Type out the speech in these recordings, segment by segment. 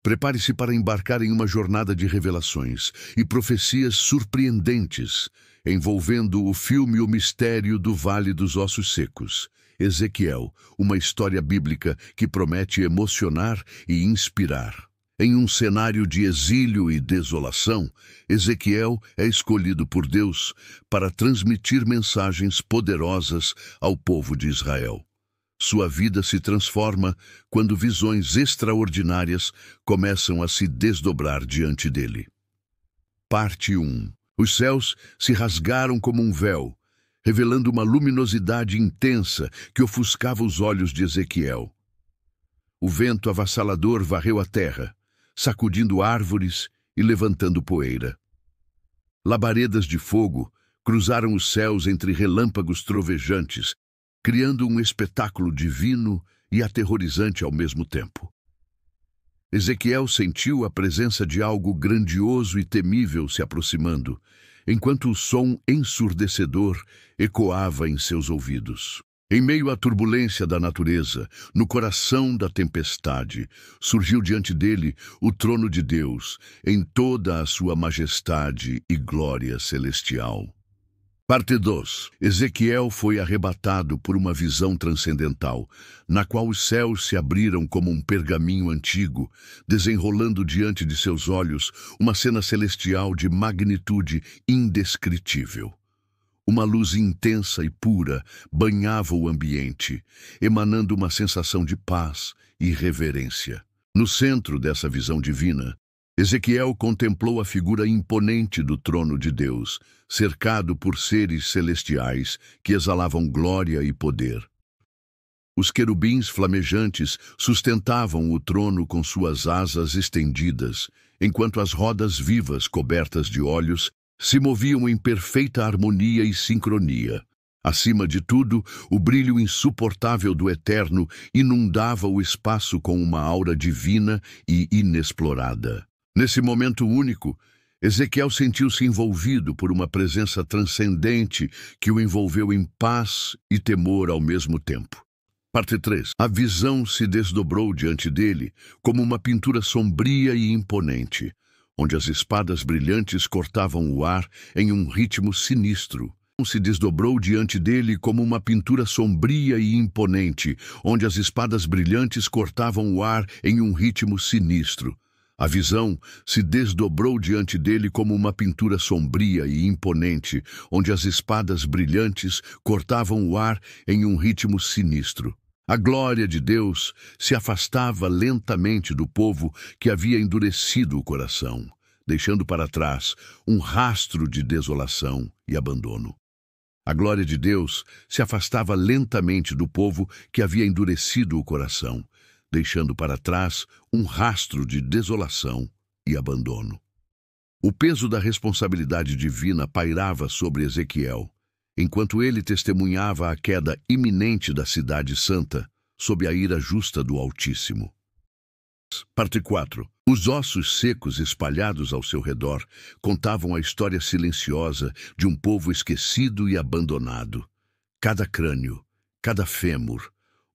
Prepare-se para embarcar em uma jornada de revelações e profecias surpreendentes, envolvendo o filme O Mistério do Vale dos Ossos Secos. Ezequiel, uma história bíblica que promete emocionar e inspirar. Em um cenário de exílio e desolação, Ezequiel é escolhido por Deus para transmitir mensagens poderosas ao povo de Israel. Sua vida se transforma quando visões extraordinárias começam a se desdobrar diante dele. Parte 1. Os céus se rasgaram como um véu, revelando uma luminosidade intensa que ofuscava os olhos de Ezequiel. O vento avassalador varreu a terra, sacudindo árvores e levantando poeira. Labaredas de fogo cruzaram os céus entre relâmpagos trovejantes, criando um espetáculo divino e aterrorizante ao mesmo tempo. Ezequiel sentiu a presença de algo grandioso e temível se aproximando, enquanto o som ensurdecedor ecoava em seus ouvidos. Em meio à turbulência da natureza, no coração da tempestade, surgiu diante dele o trono de Deus, em toda a sua majestade e glória celestial. Parte 2. Ezequiel foi arrebatado por uma visão transcendental, na qual os céus se abriram como um pergaminho antigo, desenrolando diante de seus olhos uma cena celestial de magnitude indescritível. Uma luz intensa e pura banhava o ambiente, emanando uma sensação de paz e reverência. No centro dessa visão divina, Ezequiel contemplou a figura imponente do trono de Deus, cercado por seres celestiais que exalavam glória e poder. Os querubins flamejantes sustentavam o trono com suas asas estendidas, enquanto as rodas vivas cobertas de olhos se moviam em perfeita harmonia e sincronia. Acima de tudo, o brilho insuportável do Eterno inundava o espaço com uma aura divina e inexplorada. Nesse momento único, Ezequiel sentiu-se envolvido por uma presença transcendente que o envolveu em paz e temor ao mesmo tempo. Parte 3. A visão se desdobrou diante dele como uma pintura sombria e imponente, onde as espadas brilhantes cortavam o ar em um ritmo sinistro. Se desdobrou diante dele como uma pintura sombria e imponente, onde as espadas brilhantes cortavam o ar em um ritmo sinistro. A visão se desdobrou diante dele como uma pintura sombria e imponente, onde as espadas brilhantes cortavam o ar em um ritmo sinistro. A glória de Deus se afastava lentamente do povo que havia endurecido o coração, deixando para trás um rastro de desolação e abandono. A glória de Deus se afastava lentamente do povo que havia endurecido o coração, deixando para trás um rastro de desolação e abandono. O peso da responsabilidade divina pairava sobre Ezequiel, enquanto ele testemunhava a queda iminente da cidade santa, sob a ira justa do Altíssimo. Parte 4. Os ossos secos espalhados ao seu redor contavam a história silenciosa de um povo esquecido e abandonado. Cada crânio, cada fêmur,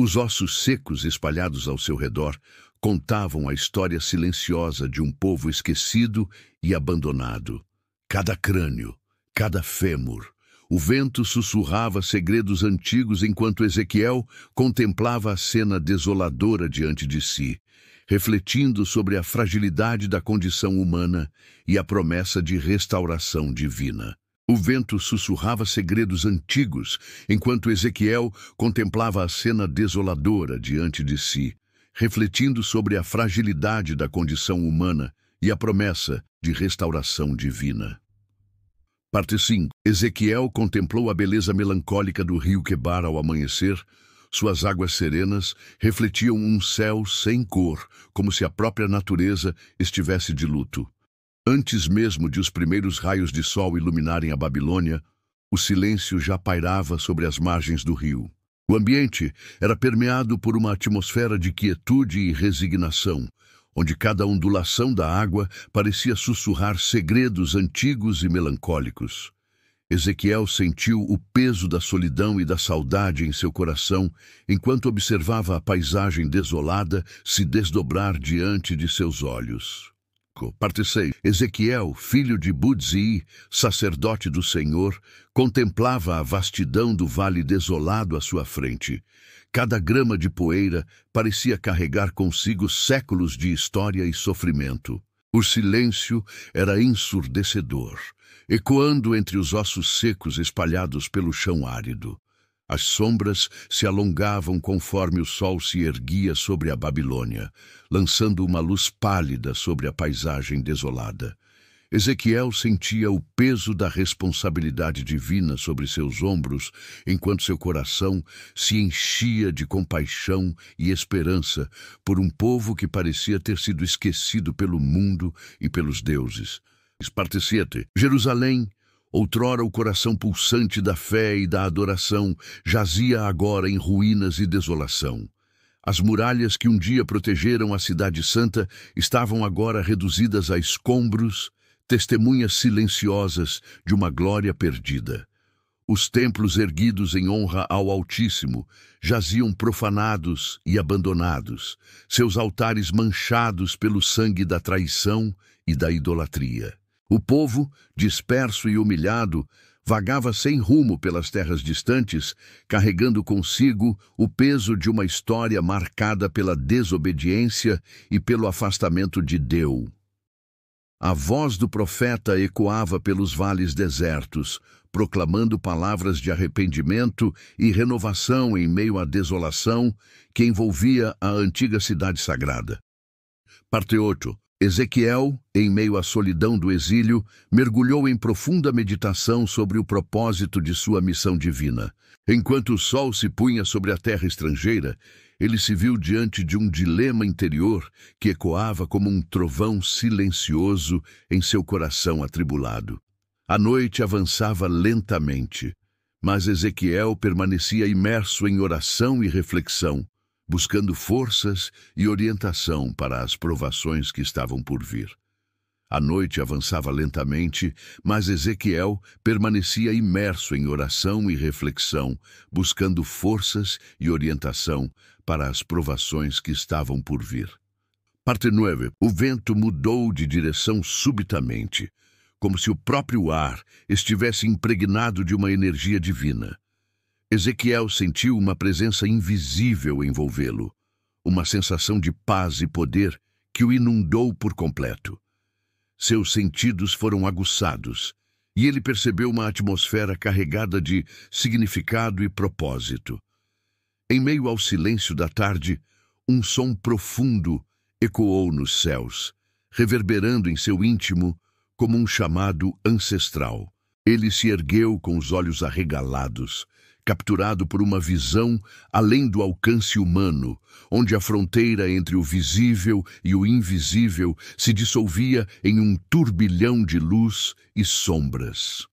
os ossos secos espalhados ao seu redor contavam a história silenciosa de um povo esquecido e abandonado. Cada crânio, cada fêmur. O vento sussurrava segredos antigos enquanto Ezequiel contemplava a cena desoladora diante de si, refletindo sobre a fragilidade da condição humana e a promessa de restauração divina. O vento sussurrava segredos antigos, enquanto Ezequiel contemplava a cena desoladora diante de si, refletindo sobre a fragilidade da condição humana e a promessa de restauração divina. Parte 5. Ezequiel contemplou a beleza melancólica do rio Quebar ao amanhecer. Suas águas serenas refletiam um céu sem cor, como se a própria natureza estivesse de luto. Antes mesmo de os primeiros raios de sol iluminarem a Babilônia, o silêncio já pairava sobre as margens do rio. O ambiente era permeado por uma atmosfera de quietude e resignação, onde cada ondulação da água parecia sussurrar segredos antigos e melancólicos. Ezequiel sentiu o peso da solidão e da saudade em seu coração enquanto observava a paisagem desolada se desdobrar diante de seus olhos. Parte 6. Ezequiel, filho de Buzi, sacerdote do Senhor, contemplava a vastidão do vale desolado à sua frente. Cada grama de poeira parecia carregar consigo séculos de história e sofrimento. O silêncio era ensurdecedor, ecoando entre os ossos secos espalhados pelo chão árido. As sombras se alongavam conforme o sol se erguia sobre a Babilônia, lançando uma luz pálida sobre a paisagem desolada. Ezequiel sentia o peso da responsabilidade divina sobre seus ombros, enquanto seu coração se enchia de compaixão e esperança por um povo que parecia ter sido esquecido pelo mundo e pelos deuses. Parte 7. Jerusalém, outrora o coração pulsante da fé e da adoração, jazia agora em ruínas e desolação. As muralhas que um dia protegeram a cidade santa estavam agora reduzidas a escombros, testemunhas silenciosas de uma glória perdida. Os templos erguidos em honra ao Altíssimo jaziam profanados e abandonados, seus altares manchados pelo sangue da traição e da idolatria. O povo, disperso e humilhado, vagava sem rumo pelas terras distantes, carregando consigo o peso de uma história marcada pela desobediência e pelo afastamento de Deus. A voz do profeta ecoava pelos vales desertos, proclamando palavras de arrependimento e renovação em meio à desolação que envolvia a antiga cidade sagrada. Parte 8. Ezequiel, em meio à solidão do exílio, mergulhou em profunda meditação sobre o propósito de sua missão divina. Enquanto o sol se punha sobre a terra estrangeira, ele se viu diante de um dilema interior que ecoava como um trovão silencioso em seu coração atribulado. A noite avançava lentamente, mas Ezequiel permanecia imerso em oração e reflexão, buscando forças e orientação para as provações que estavam por vir. A noite avançava lentamente, mas Ezequiel permanecia imerso em oração e reflexão, buscando forças e orientação para as provações que estavam por vir. Parte 9. O vento mudou de direção subitamente, como se o próprio ar estivesse impregnado de uma energia divina. Ezequiel sentiu uma presença invisível envolvê-lo, uma sensação de paz e poder que o inundou por completo. Seus sentidos foram aguçados, e ele percebeu uma atmosfera carregada de significado e propósito. Em meio ao silêncio da tarde, um som profundo ecoou nos céus, reverberando em seu íntimo como um chamado ancestral. Ele se ergueu com os olhos arregalados, capturado por uma visão além do alcance humano, onde a fronteira entre o visível e o invisível se dissolvia em um turbilhão de luz e sombras.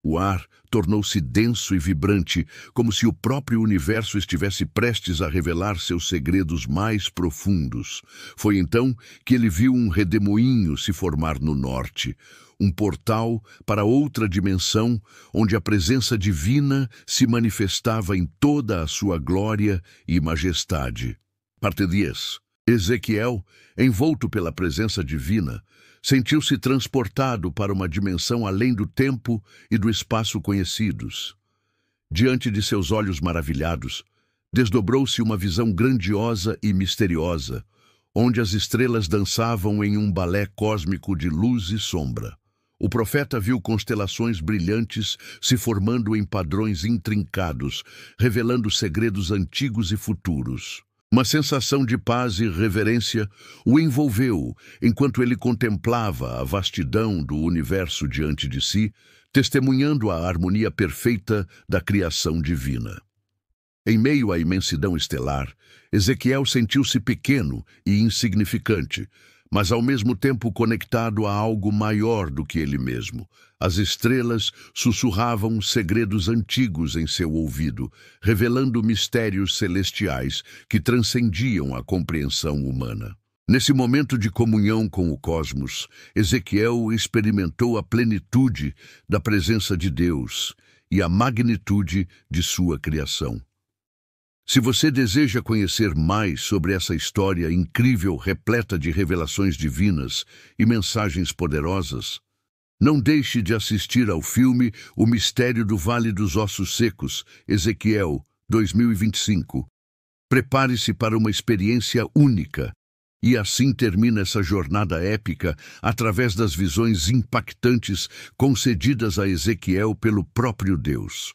O ar tornou-se denso e vibrante, como se o próprio universo estivesse prestes a revelar seus segredos mais profundos. Foi então que ele viu um redemoinho se formar no norte, um portal para outra dimensão, onde a presença divina se manifestava em toda a sua glória e majestade. Parte 10. Ezequiel, envolto pela presença divina, sentiu-se transportado para uma dimensão além do tempo e do espaço conhecidos. Diante de seus olhos maravilhados, desdobrou-se uma visão grandiosa e misteriosa, onde as estrelas dançavam em um balé cósmico de luz e sombra. O profeta viu constelações brilhantes se formando em padrões intrincados, revelando segredos antigos e futuros. Uma sensação de paz e reverência o envolveu enquanto ele contemplava a vastidão do universo diante de si, testemunhando a harmonia perfeita da criação divina. Em meio à imensidão estelar, Ezequiel sentiu-se pequeno e insignificante, mas ao mesmo tempo conectado a algo maior do que ele mesmo. As estrelas sussurravam segredos antigos em seu ouvido, revelando mistérios celestiais que transcendiam a compreensão humana. Nesse momento de comunhão com o cosmos, Ezequiel experimentou a plenitude da presença de Deus e a magnitude de sua criação. Se você deseja conhecer mais sobre essa história incrível, repleta de revelações divinas e mensagens poderosas, não deixe de assistir ao filme O Mistério do Vale dos Ossos Secos, Ezequiel 2025. Prepare-se para uma experiência única. E assim termina essa jornada épica através das visões impactantes concedidas a Ezequiel pelo próprio Deus.